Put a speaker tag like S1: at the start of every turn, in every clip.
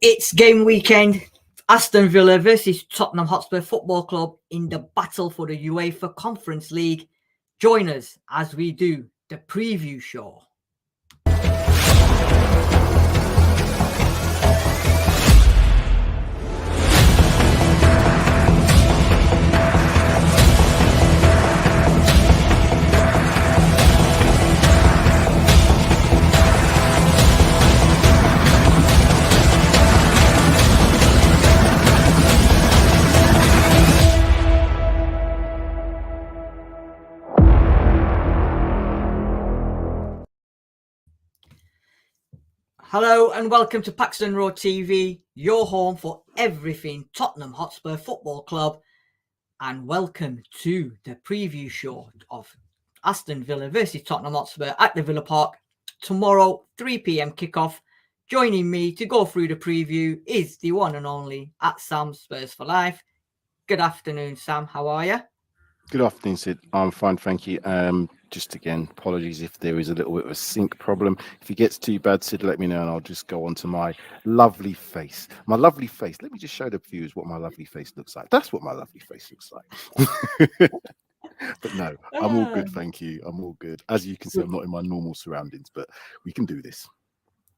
S1: It's game weekend. Aston Villa versus Tottenham Hotspur Football Club in the battle for the UEFA Conference League. Join us as we do the preview show. Hello and welcome to Paxton Road TV, your home for everything Tottenham Hotspur Football Club, and welcome to the preview show of Aston Villa versus Tottenham Hotspur at the Villa Park tomorrow, 3 p.m. kickoff. Joining me to go through the preview is the one and only @Sam Spurs for Life. Good afternoon, Sam. How are you?
S2: Good afternoon, Sid. I'm fine, thank you. Just again, apologies if there is a little bit of a sync problem. If it gets too bad, Sid, let me know and I'll just go on to my lovely face. My lovely face. Let me just show the viewers what my lovely face looks like. That's what my lovely face looks like. But no, I'm all good, thank you. I'm all good. As you can see, I'm not in my normal surroundings, but we can do this.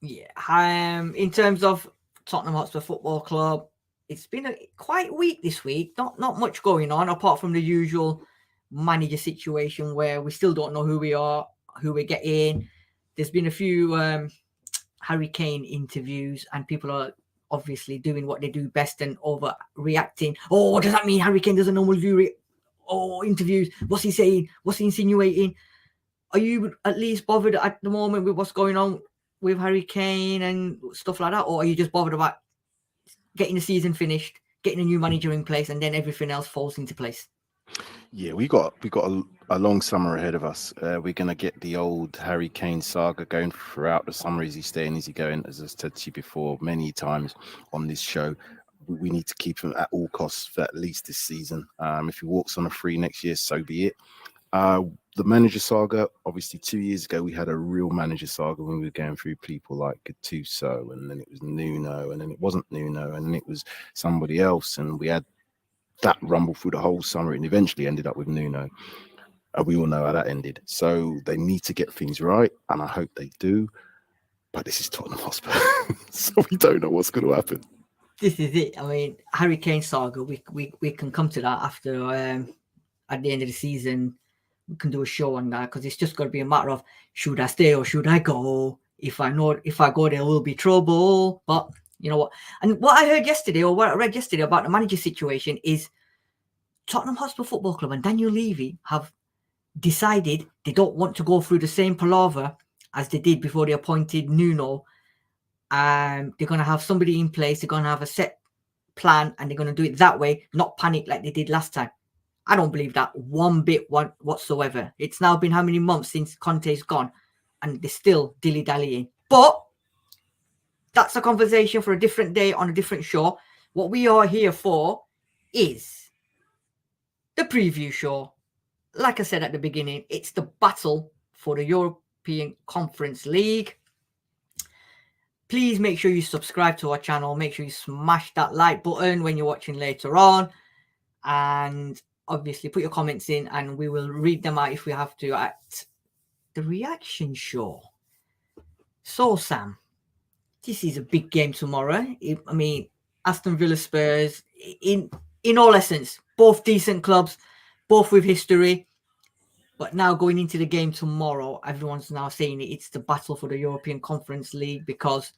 S1: Yeah. In terms of Tottenham Hotspur Football Club, it's been a quite week this week. Not much going on apart from the usual manager situation where we still don't know who we are, who we're getting. There's been a few Harry Kane interviews and people are obviously doing what they do best and overreacting. Oh, what does that mean? Harry Kane doesn't normally do interviews. What's he saying? What's he insinuating? Are you at least bothered at the moment with what's going on with Harry Kane and stuff like that? Or are you just bothered about getting the season finished, getting a new manager in place, and then everything else falls into place?
S2: Yeah, we got a long summer ahead of us. We're going to get the old Harry Kane saga going throughout the summer. Is he staying? Is he going? As I said to you before many times on this show, we need to keep him at all costs for at least this season. If he walks on a free next year, so be it. The manager saga, obviously 2 years ago, we had a real manager saga when we were going through people like Gattuso, and then it was Nuno, and then it wasn't Nuno, and then it was somebody else, and we had that rumble through the whole summer and eventually ended up with Nuno. We all know how that ended. So they need to get things right, and I hope they do. But this is Tottenham Hotspur, so we don't know what's going to happen.
S1: This is it. I mean, Harry Kane saga, we can come to that after at the end of the season. We can do a show on that because it's just got to be a matter of should I stay or should I go? If I go, there will be trouble. But you know what? And what I heard yesterday, or what I read yesterday about the manager situation, is Tottenham Hotspur Football Club and Daniel Levy have decided they don't want to go through the same palaver as they did before they appointed Nuno. They're going to have somebody in place. They're going to have a set plan, and they're going to do it that way, not panic like they did last time. I don't believe that one bit whatsoever. It's now been how many months since Conte's gone, and they're still dilly-dallying. But that's a conversation for a different day on a different show. What we are here for is the preview show. Like I said at the beginning, it's the battle for the European Conference League. Please make sure you subscribe to our channel. Make sure you smash that like button when you're watching later on. And obviously put your comments in and we will read them out if we have to at the reaction show. So, Sam, this is a big game tomorrow. I mean, Aston Villa Spurs, in all essence, both decent clubs, both with history. But now going into the game tomorrow, everyone's now saying it's the battle for the European Conference League because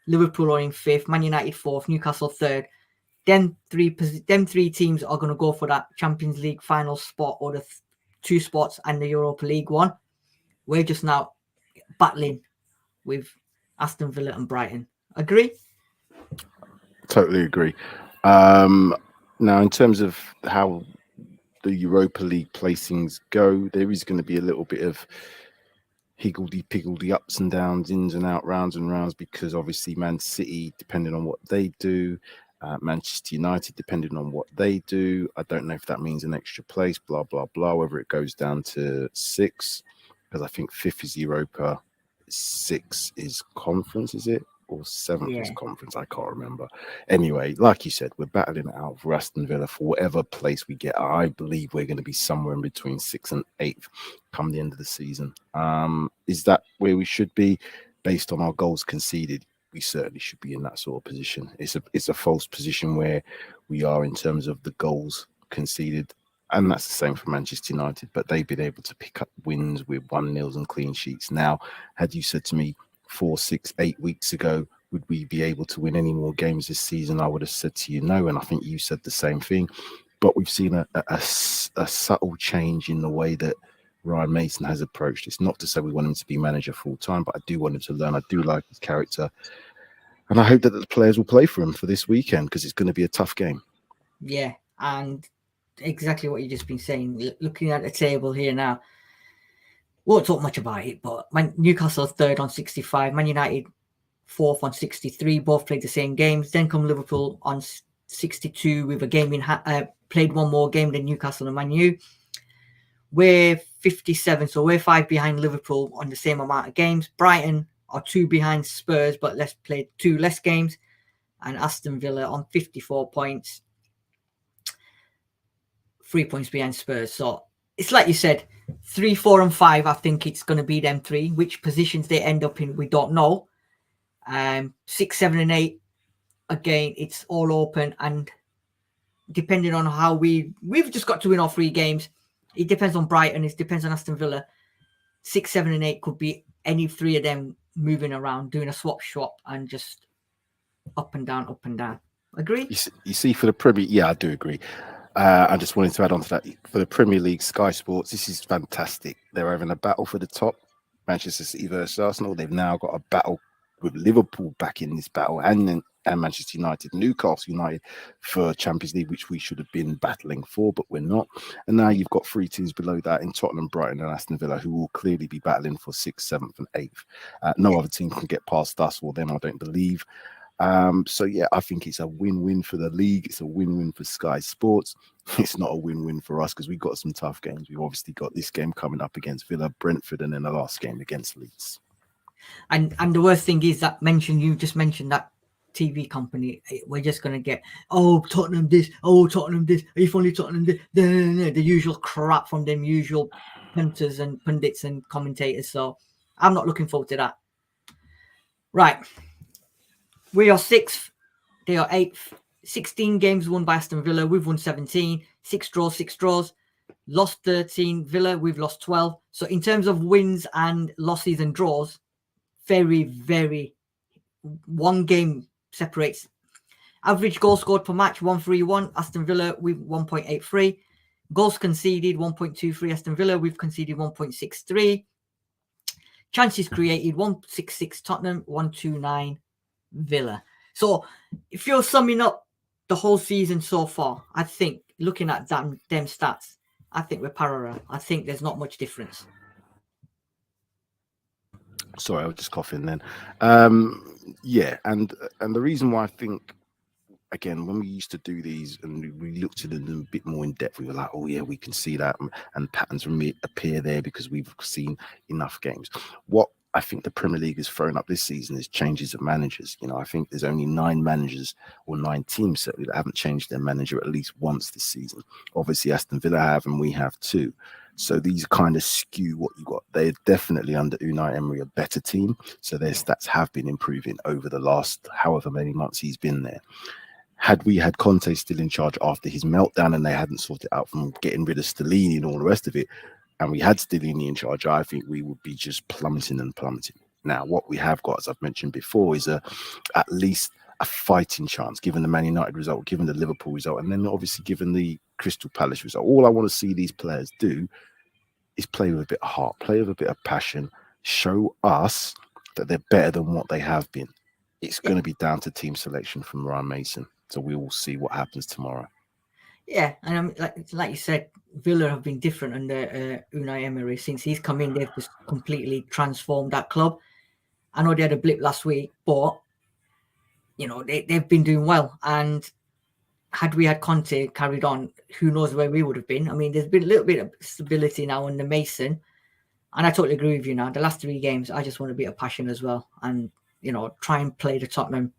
S1: Liverpool are in 5th, Man United 4th, Newcastle 3rd. Them three teams are going to go for that Champions League final spot or the 2 spots and the Europa League 1. We're just now battling with Aston Villa and Brighton. Agree?
S2: Totally agree. Now, in terms of how the Europa League placings go, there is going to be a little bit of higgledy-piggledy ups and downs, ins and out, rounds and rounds, because obviously Man City, depending on what they do, Manchester United, depending on what they do, I don't know if that means an extra place, blah, blah, blah, whether it goes down to 6, because I think 5th is Europa, 6 is conference, is it? or 7th
S1: Yeah.
S2: is conference. I can't remember. Anyway, like you said, we're battling it out for Aston Villa for whatever place we get. I believe we're going to be somewhere in between 6th and 8th come the end of the season. Is that where we should be based on our goals conceded? We certainly should be in that sort of position. It's a false position where we are in terms of the goals conceded. And that's the same for Manchester United, but they've been able to pick up wins with 1-0s and clean sheets. Now, had you said to me 4, 6, 8 weeks ago, would we be able to win any more games this season? I would have said to you no, and I think you said the same thing. But we've seen a subtle change in the way that Ryan Mason has approached. It's not to say we want him to be manager full time, but I do want him to learn. I do like his character, and I hope that the players will play for him for this weekend because it's going to be a tough game.
S1: Yeah, and exactly what you've just been saying. Looking at the table here now, won't talk much about it, but Newcastle 3rd on 65, Man United 4th on 63, both played the same games. Then come Liverpool on 62 with a game in played one more game than Newcastle and Man U. We're 57, so we're 5 behind Liverpool on the same amount of games. Brighton are 2 behind Spurs, but played 2 less games. And Aston Villa on 54 points, 3 points behind Spurs. So it's like you said, 3, 4, and 5. I think it's going to be them 3. Which positions they end up in, we don't know. 6, 7, and 8. Again, it's all open, and depending on how we've just got to win all 3 games. It depends on Brighton. It depends on Aston Villa. 6, 7, and 8 could be any 3 of them moving around, doing a swap, and just up and down, up and down. Agree?
S2: You see, for the Premier, yeah, I do agree. I just wanted to add on to that. For the Premier League, Sky Sports, this is fantastic. They're having a battle for the top. Manchester City versus Arsenal. They've now got a battle with Liverpool back in this battle, and Manchester United, Newcastle United for Champions League, which we should have been battling for, but we're not. And now you've got 3 teams below that in Tottenham, Brighton, and Aston Villa, who will clearly be battling for 6th, 7th, and 8th. No other team can get past us or them, I don't believe. So yeah, I think it's a win-win for the league. It's a win-win for Sky Sports. It's not a win-win for us because we've got some tough games. We've obviously got this game coming up against Villa, Brentford, and then the last game against Leeds.
S1: And the worst thing is that you just mentioned that TV company. We're just going to get, Tottenham this, if only Tottenham this, the usual crap from them usual punters and pundits and commentators. So I'm not looking forward to that. Right. We are 6th. They are 8th. 16 games won by Aston Villa. We've won 17. 6 draws. Lost 13. Villa, we've lost 12. So in terms of wins and losses and draws, very, very, one game separates. Average goal scored per match, 1.31. Aston Villa, we've 1.83. Goals conceded, 1.23. Aston Villa, we've conceded 1.63. Chances created, 166 Tottenham, 129 Villa. So if you're summing up the whole season so far, I think looking at them stats, I think we're parallel. I think there's not much difference.
S2: Sorry, I was just coughing then. Yeah, and the reason why I think, again, when we used to do these and we looked at them a bit more in depth, we were like, oh yeah, we can see that, and patterns appear there because we've seen enough games. What I think the Premier League has thrown up this season is changes of managers. You know, I think there's only 9 managers or 9 teams certainly that haven't changed their manager at least once this season. Obviously, Aston Villa have, and we have too. So these kind of skew what you got. They're definitely under Unai Emery a better team. So their stats have been improving over the last however many months he's been there. Had we had Conte still in charge after his meltdown and they hadn't sorted out from getting rid of Stellini and all the rest of it, and we had Stellini in charge, I think we would be just plummeting. Now, what we have got, as I've mentioned before, is at least a fighting chance, given the Man United result, given the Liverpool result, and then obviously given the Crystal Palace result. All I want to see these players do is play with a bit of heart, play with a bit of passion, show us that they're better than what they have been. It's going to be down to team selection from Ryan Mason. So we will see what happens tomorrow.
S1: Yeah, and like you said, Villa have been different under Unai Emery since he's come in. They've just completely transformed that club. I know they had a blip last week, but you know they've been doing well. And had we had Conte carried on, who knows where we would have been? I mean, there's been a little bit of stability now under Mason, and I totally agree with you. Now, the last 3 games, I just want a bit of passion as well. And try and play the Tottenham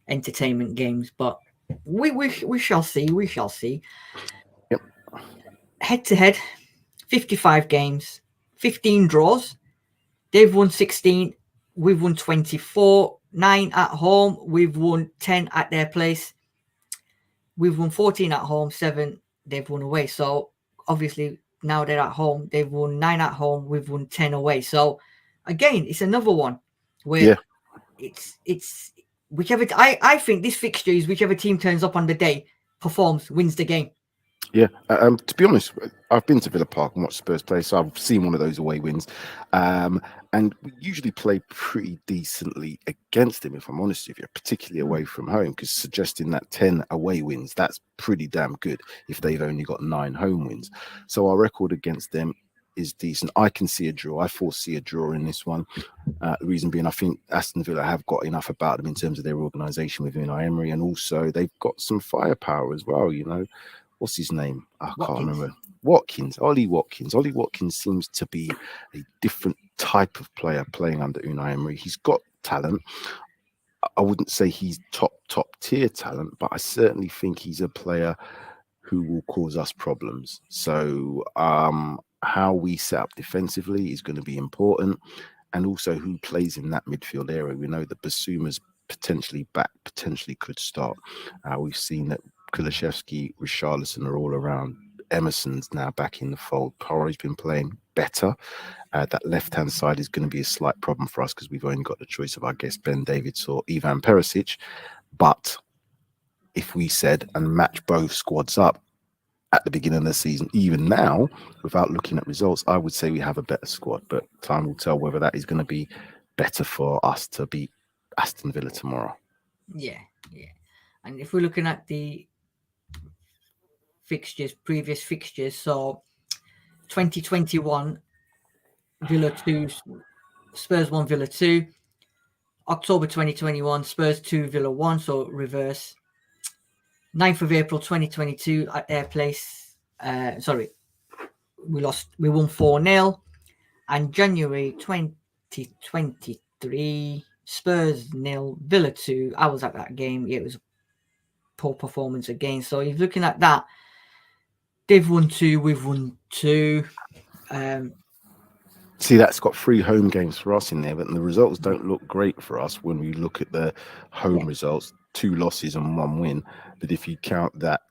S1: entertainment games. But we shall see. We shall see.
S2: Yep.
S1: Head to head, 55 games, 15 draws. They've won 16. We've won 24. 9 at home. We've won 10 at their place. We've won 14 at home. 7 they've won away. So obviously now they're at home. They've won 9 at home. We've won 10 away. So again, it's another one where it's whichever. I think this fixture is whichever team turns up on the day, performs, wins the game.
S2: Yeah, to be honest, I've been to Villa Park and watched Spurs play, so I've seen one of those away wins. And we usually play pretty decently against them, if I'm honest with you, particularly away from home, because suggesting that 10 away wins, that's pretty damn good if they've only got 9 home wins. So our record against them is decent. I can see a draw. I foresee a draw in this one. The reason being, I think Aston Villa have got enough about them in terms of their organisation with Unai Emery, and also they've got some firepower as well, What's his name? I can't remember. Ollie Watkins. Ollie Watkins seems to be a different type of player playing under Unai Emery. He's got talent. I wouldn't say he's top tier talent, but I certainly think he's a player who will cause us problems. So how we set up defensively is going to be important, and also who plays in that midfield area. We know that Basuma's potentially back, potentially could start. We've seen that Kulishevsky, Richarlison are all around. Emerson's now back in the fold. Poro's been playing better. That left-hand side is going to be a slight problem for us because we've only got the choice of, I guess, Ben Davids or Ivan Perisic. But if we said and match both squads up at the beginning of the season, even now, without looking at results, I would say we have a better squad. But time will tell whether that is going to be better for us to beat Aston Villa tomorrow.
S1: Yeah. And if we're looking at the previous fixtures, so 2021, Villa 2, Spurs 1, Villa 2. October 2021, Spurs 2, Villa 1, so reverse. 9th of April 2022 at their place. We won 4-0. And January 2023, Spurs 0, Villa 2. I was at that game. It was a poor performance again. So you're looking at that. They've won 2, we've won 2.
S2: See, that's got 3 home games for us in there, but the results don't look great for us when we look at the home results. 2 losses and 1 win. But if you count that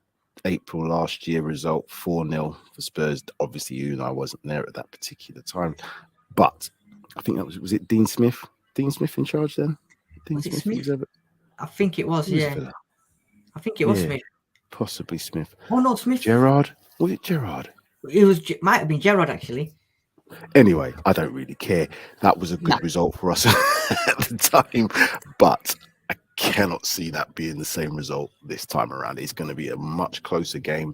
S2: April last year result, 4-0 for Spurs, obviously Unai wasn't there at that particular time. But I think that was it Dean Smith? Dean Smith in charge then? Dean Smith?
S1: I think it was, yeah. I think it was Smith.
S2: Possibly Smith.
S1: Oh no, Smith.
S2: Gerrard? Was it Gerrard?
S1: Might have been Gerrard actually.
S2: Anyway, I don't really care. That was a good result for us at the time, but I cannot see that being the same result this time around. It's going to be a much closer game.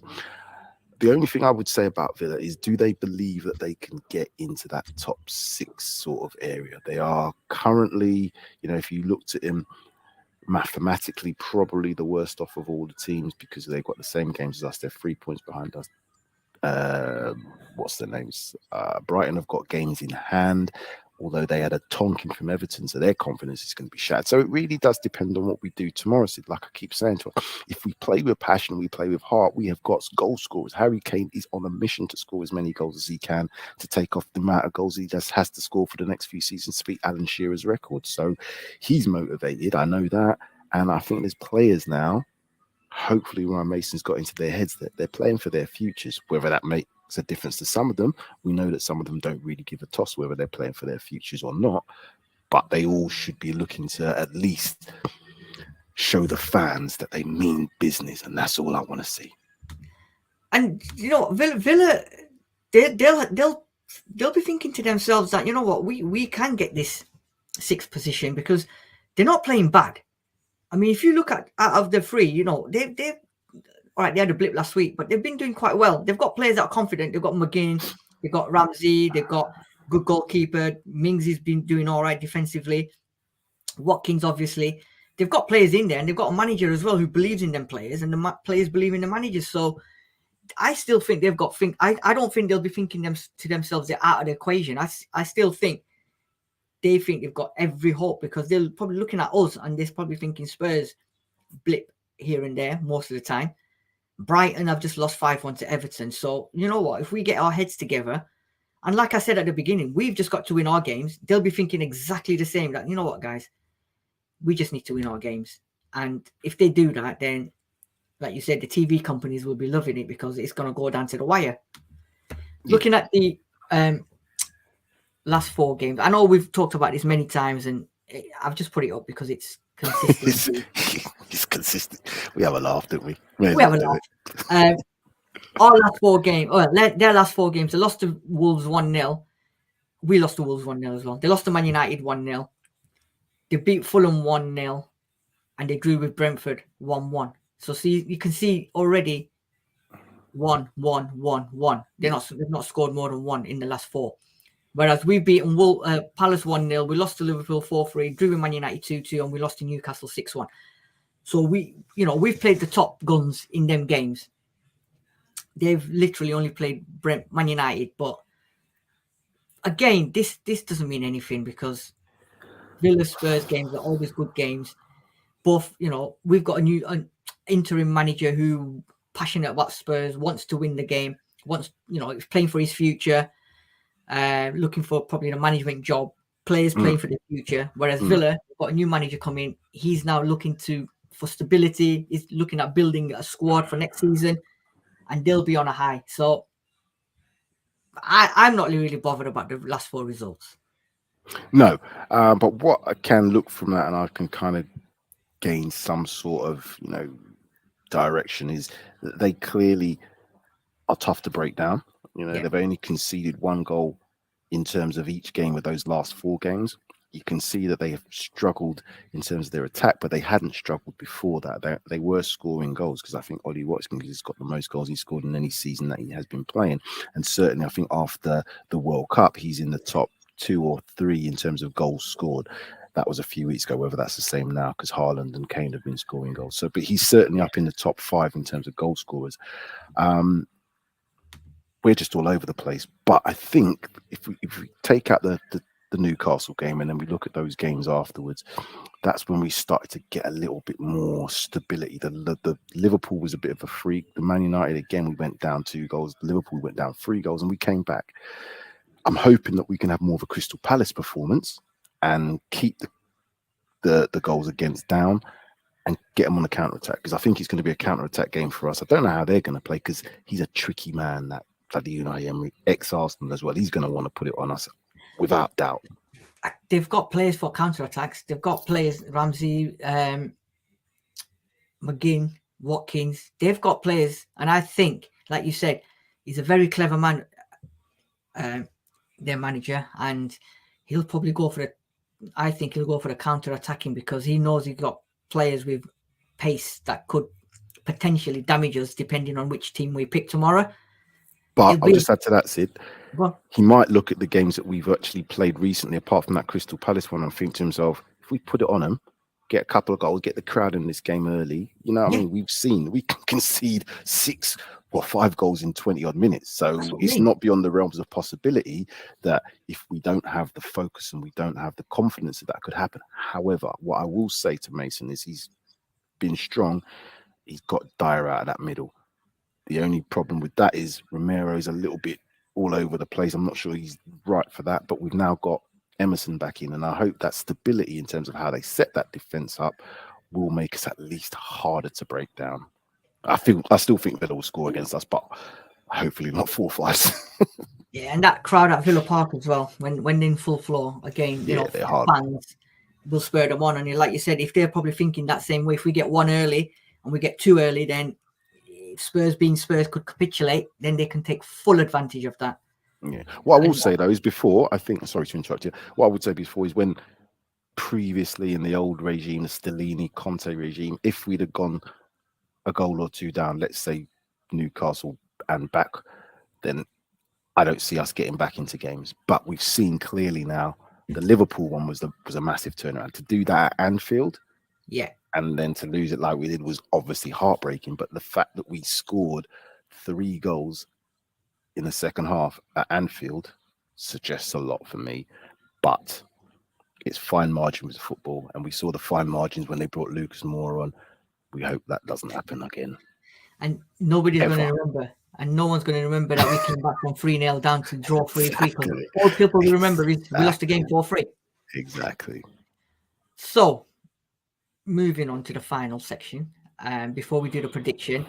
S2: The only thing I would say about Villa is, do they believe that they can get into that top 6 sort of area? They are currently, if you looked at him, mathematically probably the worst off of all the teams because they've got the same games as us. They're 3 points behind us. What's their names? Brighton have got games in hand, although they had a tonking from Everton, so their confidence is going to be shattered. So it really does depend on what we do tomorrow. So like I keep saying to us, if we play with passion, we play with heart, we have got goal scorers. Harry Kane is on a mission to score as many goals as he can to take off the amount of goals he just has to score for the next few seasons to beat Alan Shearer's record. So he's motivated, I know that. And I think there's players now, hopefully Ryan Mason's got into their heads that they're playing for their futures. Whether that makes a difference to some of them, we know that some of them don't really give a toss whether they're playing for their futures or not, but they all should be looking to at least show the fans that they mean business, and that's all I want to see.
S1: And Villa, they'll be thinking to themselves that, we can get this 6th position because they're not playing bad. I mean, if you look at out of the 3, they've all right, they had a blip last week, but they've been doing quite well. They've got players that are confident. They've got McGinn, they've got Ramsey, they've got good goalkeeper. Mings has been doing all right defensively. Watkins, obviously. They've got players in there, and they've got a manager as well who believes in them players, and the players believe in the managers. So I still think they've got I don't think they'll be thinking to themselves they're out of the equation. I still think they think they've got every hope because they're probably looking at us and they're probably thinking Spurs blip here and there most of the time. Brighton have just lost 5-1 to Everton. So, you know what? If we get our heads together, and like I said at the beginning, we've just got to win our games. They'll be thinking exactly the same. That, you know what, guys? We just need to win our games. And if they do that, then, like you said, the TV companies will be loving it because it's going to go down to the wire. Yeah. Looking at the last 4 games, I know we've talked about this many times, and I've just put it up because it's consistent.
S2: It's consistent. We have a laugh, don't we?
S1: We have a laugh. Our last 4 games, their last 4 games, they lost to Wolves 1-0. We lost to Wolves 1-0 as well. They lost to Man United 1-0. They beat Fulham 1-0. And they drew with Brentford 1-1. So see, you can see already 1-1, 1-1. They've not scored more than 1 in the last 4. Whereas we've beaten Palace 1-0, we lost to Liverpool 4-3, drew with Man United 2-2, and we lost to Newcastle 6-1. So we've played the top guns in them games. They've literally only played Man United, but again, this doesn't mean anything because Villa Spurs games are always good games. Both, we've got an interim manager who passionate about Spurs, wants to win the game, is playing for his future, looking for probably a management job, players playing for the future. Whereas Villa, got a new manager coming, he's now looking for stability, he's looking at building a squad for next season, and they'll be on a high. So I'm not really bothered about the last 4 results.
S2: No, but what I can look from that, and I can kind of gain some sort of direction, is that they clearly are tough to break down. They've only conceded 1 goal in terms of each game with those last 4 games. You can see that they have struggled in terms of their attack, but they hadn't struggled before that. They were scoring goals because I think Ollie Watkins has got the most goals he's scored in any season that he has been playing, and certainly I think after the World Cup he's in the top 2 or 3 in terms of goals scored. That was a few weeks ago. Whether that's the same now, because Haaland and Kane have been scoring goals. But he's certainly up in the top 5 in terms of goal scorers. We're just all over the place. But I think if we take out the Newcastle game and then we look at those games afterwards, that's when we started to get a little bit more stability. The Liverpool was a bit of a freak. The Man United, again, we went down 2 goals. Liverpool went down 3 goals and we came back. I'm hoping that we can have more of a Crystal Palace performance and keep the goals against down and get them on the counter-attack, because I think it's going to be a counter-attack game for us. I don't know how they're going to play because he's a tricky man, that Unai Emery, ex-Arsenal as well. He's going to want to put it on us without doubt.
S1: They've got players for counter-attacks. They've got players, Ramsey, McGinn, Watkins. They've got players, and I think, like you said, he's a very clever man, their manager, and he'll probably go for the counter-attacking because he knows he's got players with pace that could potentially damage us depending on which team we pick tomorrow.
S2: But I'll just add to that, Sid. He might look at the games that we've actually played recently, apart from that Crystal Palace one, and think to himself, if we put it on them, get a couple of goals, get the crowd in this game early, what I mean? We've seen, we can concede 6 or 5 goals in 20-odd minutes. So it's not beyond the realms of possibility that if we don't have the focus and we don't have the confidence that could happen. However, what I will say to Mason is he's been strong. He's got Dyer out of that middle. The only problem with that is Romero's a little bit all over the place. I'm not sure he's right for that, but we've now got Emerson back in, and I hope that stability in terms of how they set that defense up will make us at least harder to break down. I still think Villa will score against us, but hopefully not 4-5.
S1: Yeah, and that crowd at Villa Park as well, when in full floor, again,
S2: they're hard.
S1: Fans will spur them on. And like you said, if they're probably thinking that same way, if we get 1 early and we get 2 early, then if Spurs could capitulate, then they can take full advantage of that.
S2: Yeah. What I will say though is sorry to interrupt you. What I would say before is when previously in the old regime, the Stellini Conte regime, if we'd have gone a goal or 2 down, let's say Newcastle and back, then I don't see us getting back into games. But we've seen clearly now the Liverpool one was a massive turnaround. To do that at Anfield, and then to lose it like we did was obviously heartbreaking. But the fact that we scored 3 goals in the second half at Anfield suggests a lot for me. But it's fine margin with football, and we saw the fine margins when they brought Lucas Moore on. We hope that doesn't happen again.
S1: And nobody's going to remember, and no one's going to remember that we came back from 3-0 down to draw 3-3. Because all people will remember is we lost the game 4-3.
S2: Exactly.
S1: So, moving on to the final section, before we do the prediction.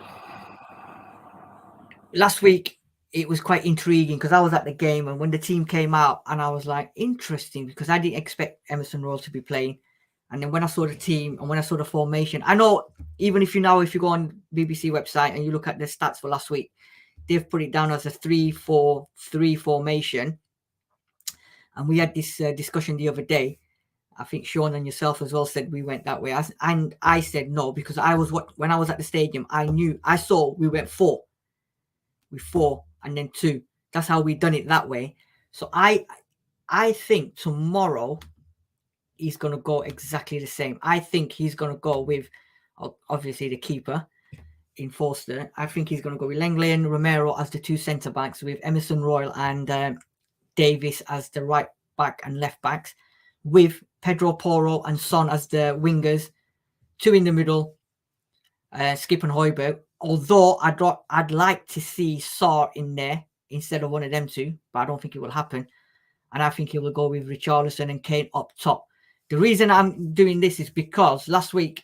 S1: Last week, it was quite intriguing because I was at the game, and when the team came out, and I was like, interesting, because I didn't expect Emerson Royal to be playing. And then when I saw the team and when I saw the formation, I know even if you go on BBC website and you look at the stats for last week, they've put it down as a 3-4-3 formation. And we had this discussion the other day. I think Sean and yourself as well said we went that way. And I said no, because when I was at the stadium, I saw we went 4 and then 2. That's how we done it that way. So I think tomorrow he's going to go exactly the same. I think he's going to go with, obviously, the keeper in Forster. I think he's going to go with Langley and Romero as the 2 centre-backs, with Emerson Royal and Davis as the right back and left backs, with Pedro Porro and Son as the wingers, 2 in the middle, Skip and Højbjerg. Although I'd like to see Sarr in there instead of one of them 2, but I don't think it will happen. And I think he will go with Richarlison and Kane up top. The reason I'm doing this is because last week,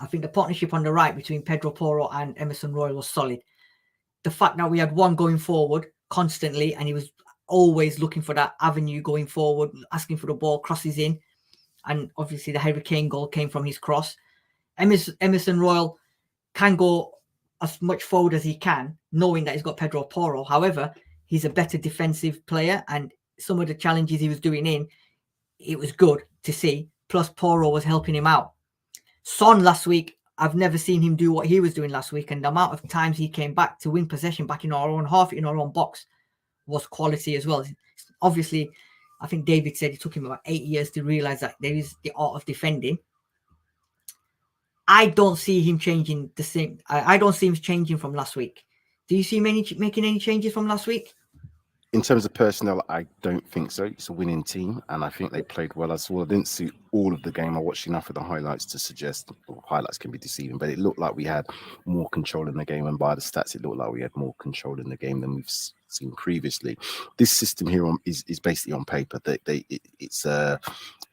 S1: I think the partnership on the right between Pedro Porro and Emerson Royal was solid. The fact that we had one going forward constantly, and he was always looking for that avenue going forward, asking for the ball, crosses in. And obviously the Harry Kane goal came from his cross. Emerson Royal can go as much forward as he can, knowing that he's got Pedro Porro. However, he's a better defensive player, and some of the challenges he was doing it was good to see. Plus, Porro was helping him out. Son last week, I've never seen him do what he was doing last week, and the amount of times he came back to win possession back in our own half, in our own box, was quality as well. Obviously, I think David said it took him about 8 years to realize that there is the art of defending. I don't see him changing the same. I don't see him changing from last week. Do you see him making any changes from last week?
S2: In terms of personnel, I don't think so. It's a winning team, and I think they played well. I didn't see all of the game. I watched enough of the highlights to suggest, well, highlights can be deceiving, but it looked like we had more control in the game, and by the stats, it looked like we had more control in the game than we've seen previously. This system here is basically on paper. It's a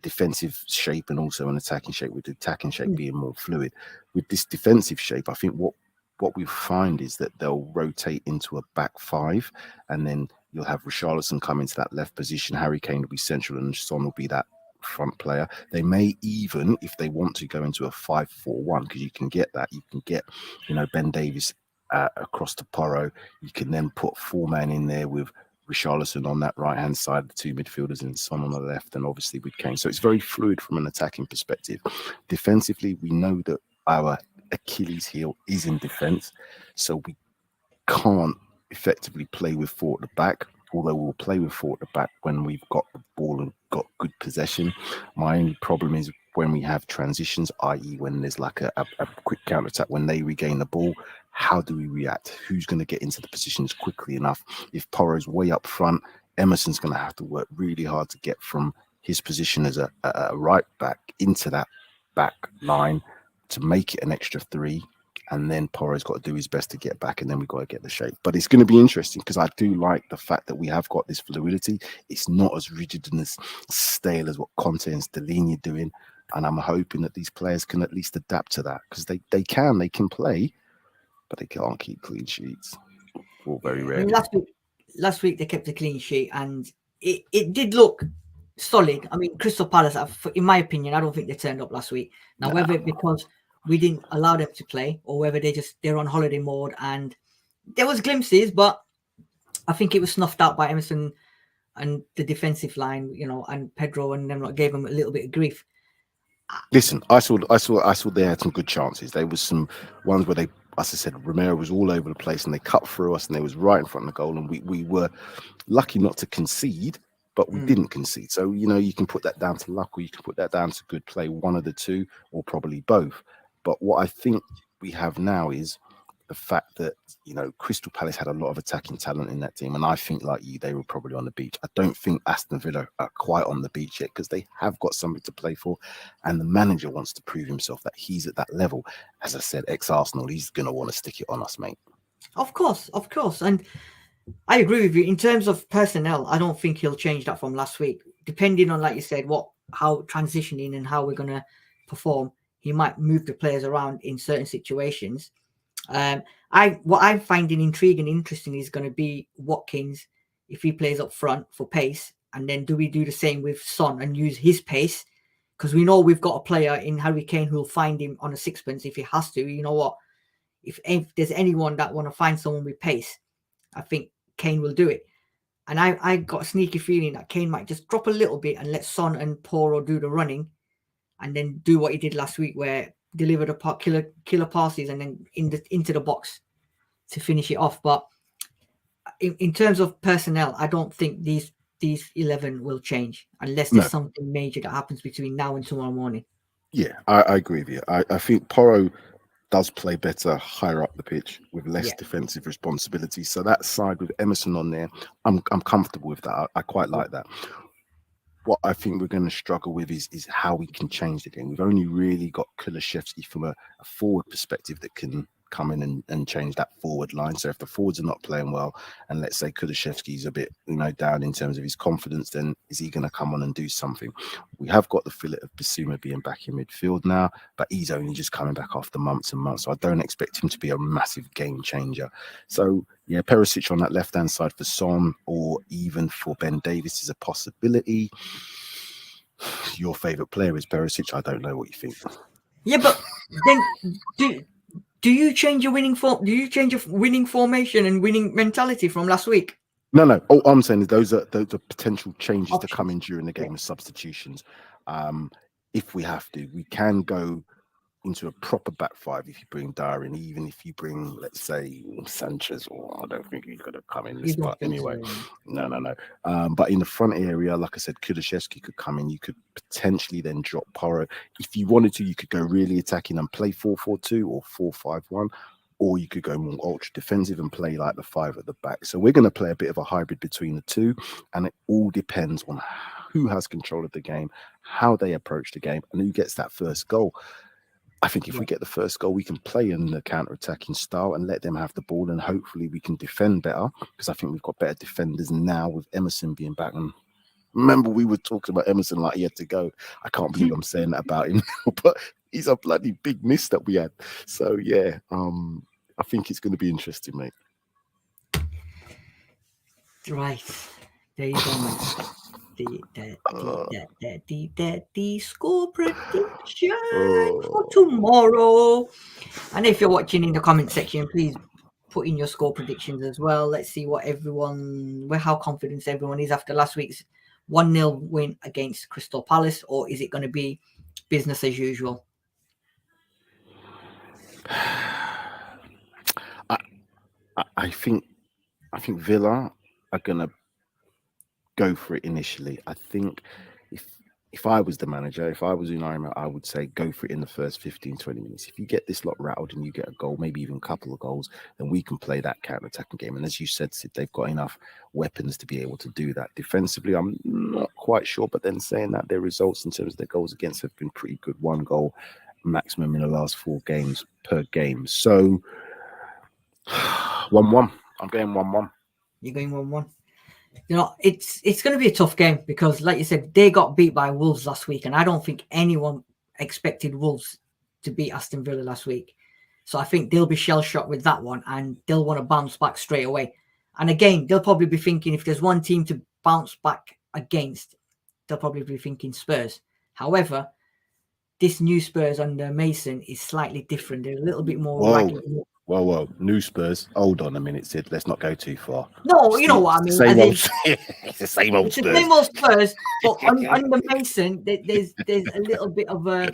S2: defensive shape and also an attacking shape, with the attacking shape being more fluid. With this defensive shape, I think what we find is that they'll rotate into a back 5, and then you'll have Richarlison come into that left position. Harry Kane will be central, and Son will be that front player. They may even, if they want to, go into a 5-4-1, because you can get that. You can get, Ben Davies across to Porro. You can then put 4 men in there with Richarlison on that right-hand side, the 2 midfielders, and Son on the left, and obviously with Kane. So it's very fluid from an attacking perspective. Defensively, we know that our Achilles heel is in defence, so we can't effectively play with 4 at the back, although we'll play with 4 at the back when we've got the ball and got good possession. My only problem is when we have transitions, i.e. when there's like a quick counter-attack, when they regain the ball, how do we react? Who's going to get into the positions quickly enough? If Porro's way up front, Emerson's going to have to work really hard to get from his position as a right back into that back line to make it an extra 3, and then Porro's got to do his best to get back, and then we've got to get the shape. But it's going to be interesting, because I do like the fact that we have got this fluidity. It's not as rigid and as stale as what Conte and Stellini are doing, and I'm hoping that these players can at least adapt to that, because they can play, but they can't keep clean sheets, or very rarely.
S1: Last week they kept a clean sheet, and it did look solid. I mean, Crystal Palace, in my opinion, I don't think they turned up last week. Now, whether because we didn't allow them to play, or whether they're on holiday mode, and there was glimpses, but I think it was snuffed out by Emerson and the defensive line, and Pedro and them gave them a little bit of grief.
S2: Listen, I saw they had some good chances. There was some ones where they, as I said, Romero was all over the place, and they cut through us, and they was right in front of the goal, and we were lucky not to concede, but we didn't concede. So, you can put that down to luck, or you can put that down to good play, one of the two, or probably both. But what I think we have now is the fact that, you know, Crystal Palace had a lot of attacking talent in that team, and I think, like you, they were probably on the beach. I don't think Aston Villa are quite on the beach yet, because they have got something to play for, and the manager wants to prove himself that he's at that level. As I said, ex-Arsenal, he's going to want to stick it on us, mate.
S1: Of course, and I agree with you. In terms of personnel, I don't think he'll change that from last week. Depending on, like you said, how transitioning and how we're going to perform, he might move the players around in certain situations. What I'm finding intriguing and interesting is going to be Watkins, if he plays up front for pace, and then do we do the same with Son and use his pace? Because we know we've got a player in Harry Kane who will find him on a sixpence if he has to. You know what? If there's anyone that want to find someone with pace, I think Kane will do it. And I got a sneaky feeling that Kane might just drop a little bit and let Son and Porro do the running, and then do what he did last week, where delivered a killer passes and then into the box to finish it off. But in terms of personnel, I don't think these 11 will change unless there's something major that happens between now and tomorrow morning.
S2: Yeah, I agree with you. I think Porro does play better higher up the pitch with less defensive responsibility. So that side with Emerson on there, I'm comfortable with that. I quite like that. What I think we're going to struggle with is how we can change the game. We've only really got Kulusevski from a forward perspective that can come in and change that forward line. So if the forwards are not playing well, and let's say Kulusevski's a bit, you know, down in terms of his confidence, then is he going to come on and do something? We have got the fillet of Bissouma being back in midfield now, but he's only just coming back after months and months. So I don't expect him to be a massive game changer. So yeah, Perisic on that left-hand side for Son, or even for Ben Davies, is a possibility. Your favourite player is Perisic. I don't know what you think.
S1: Yeah, but then do you change your winning form? Do you change your winning formation and winning mentality from last week?
S2: No. All I'm saying is those are potential changes to come in during the game as substitutions. If we have to, we can go into a proper back five if you bring Dyer in, even if you bring, let's say, Sanchez, or I don't think he's going to come in this, but anyway, no. But in the front area, like I said, Kulusevski could come in. You could potentially then drop Porro. If you wanted to, you could go really attacking and play 4-4-2 or 4-5-1, or you could go more ultra defensive and play like the 5 at the back. So we're going to play a bit of a hybrid between the two, and it all depends on who has control of the game, how they approach the game, and who gets that first goal. I think if we get the first goal, we can play in the counter-attacking style and let them have the ball, and hopefully we can defend better, because I think we've got better defenders now with Emerson being back. And remember, we were talking about Emerson like he had to go. I can't believe I'm saying that about him, but he's a bloody big miss that we had. So yeah, I think it's going to be interesting, mate.
S1: Right, there you go, mate. The score prediction for tomorrow. And if you're watching in the comment section, please put in your score predictions as well. Let's see how confident everyone is after last week's 1-0 win against Crystal Palace, or is it going to be business as usual?
S2: I think Villa are going to go for it initially. I think if I was the manager, if I was Unai, I would say go for it in the first 15-20 minutes. If you get this lot rattled and you get a goal, maybe even a couple of goals, then we can play that counter-attacking game. And as you said, Sid, they've got enough weapons to be able to do that. Defensively, I'm not quite sure, but then saying that their results in terms of their goals against have been pretty good. 1 goal maximum in the last 4 games per game. So 1-1. I'm going 1-1.
S1: You're going 1-1. You know, it's going to be a tough game because, like you said, they got beat by Wolves last week, and I don't think anyone expected Wolves to beat Aston Villa last week. So I think they'll be shell-shocked with that one, and they'll want to bounce back straight away. And again, they'll probably be thinking if there's one team to bounce back against, they'll probably be thinking Spurs. However, this new Spurs under Mason is slightly different. They're a little bit more...
S2: Whoa, new Spurs. Hold on a minute, Sid. Let's not go too far.
S1: No, you know what I mean.
S2: It's the same old Spurs.
S1: It's the same old Spurs, but under Mason, there's a little bit of a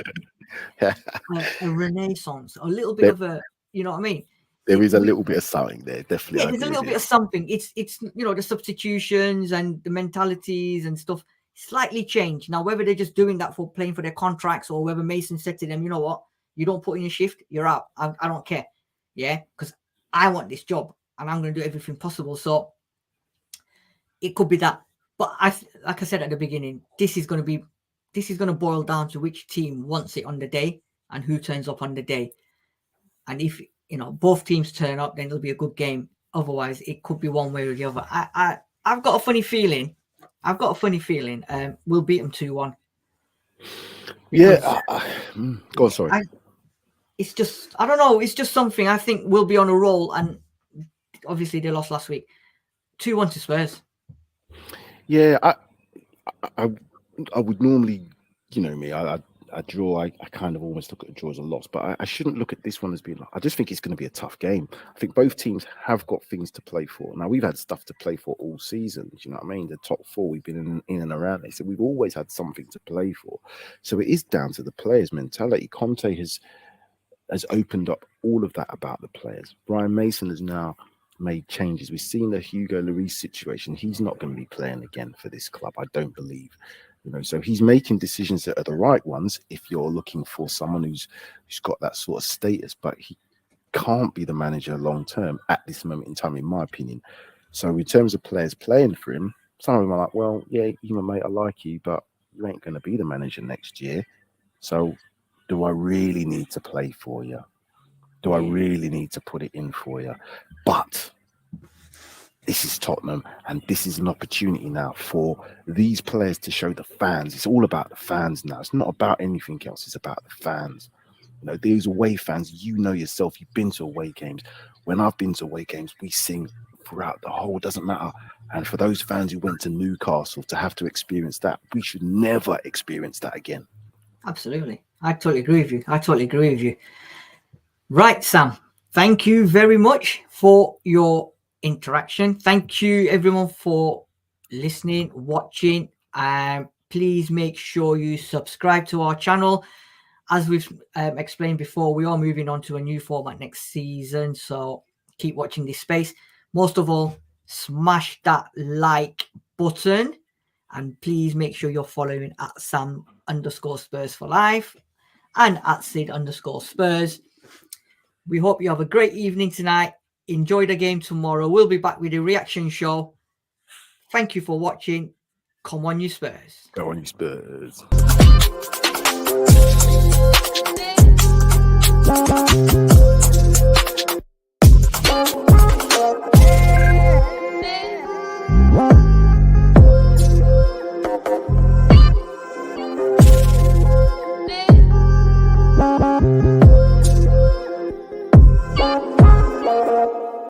S1: renaissance, a little bit of a, you know what I mean?
S2: There is a little bit of something there, definitely.
S1: Yeah, there's a little bit of something. It's you know, the substitutions and the mentalities and stuff slightly changed. Now, whether they're just doing that for playing for their contracts or whether Mason said to them, you know what, you don't put in your shift, you're out. I don't care. Yeah, because I want this job and I'm going to do everything possible. So it could be that. But like I said at the beginning, this is going to boil down to which team wants it on the day and who turns up on the day. And if, both teams turn up, then it'll be a good game. Otherwise, it could be one way or the other. I've got a funny feeling. We'll beat them 2-1.
S2: Yeah. Go on, sorry.
S1: It's just, I don't know. It's just something. I think we'll be on a roll. And obviously, they lost last week. 2-1 to Spurs.
S2: Yeah, I would normally, me, I draw. I kind of almost look at a draw as a loss, but I shouldn't look at this one as being. I just think it's going to be a tough game. I think both teams have got things to play for. Now we've had stuff to play for all season. Do you know what I mean? The top four we've been in and around there, so we've always had something to play for. So it is down to the players' mentality. Conte has opened up all of that about the players. Brian Mason has now made changes. We've seen the Hugo Lloris situation. He's not going to be playing again for this club, I don't believe. So he's making decisions that are the right ones if you're looking for someone who's got that sort of status, but he can't be the manager long term at this moment in time, in my opinion. So in terms of players playing for him, some of them are like, well, yeah, mate, I like you, but you ain't going to be the manager next year. So do I really need to play for you? Do I really need to put it in for you? But this is Tottenham, and this is an opportunity now for these players to show the fans. It's all about the fans now. It's not about anything else. It's about the fans. These away fans, yourself, you've been to away games. When I've been to away games, we sing throughout the whole, doesn't matter. And for those fans who went to Newcastle to have to experience that, we should never experience that again.
S1: Absolutely. I totally agree with you. Right, Sam. Thank you very much for your interaction. Thank you, everyone, for listening, watching. Please make sure you subscribe to our channel. As we've explained before, we are moving on to a new format next season. So keep watching this space. Most of all, smash that like button. And please make sure you're following at Sam_Spurs for life and at Sid_Spurs. We hope you have a great evening tonight. Enjoy the game tomorrow. We'll be back with a reaction show. Thank you for watching. Come on, you Spurs.
S2: Go on, you Spurs.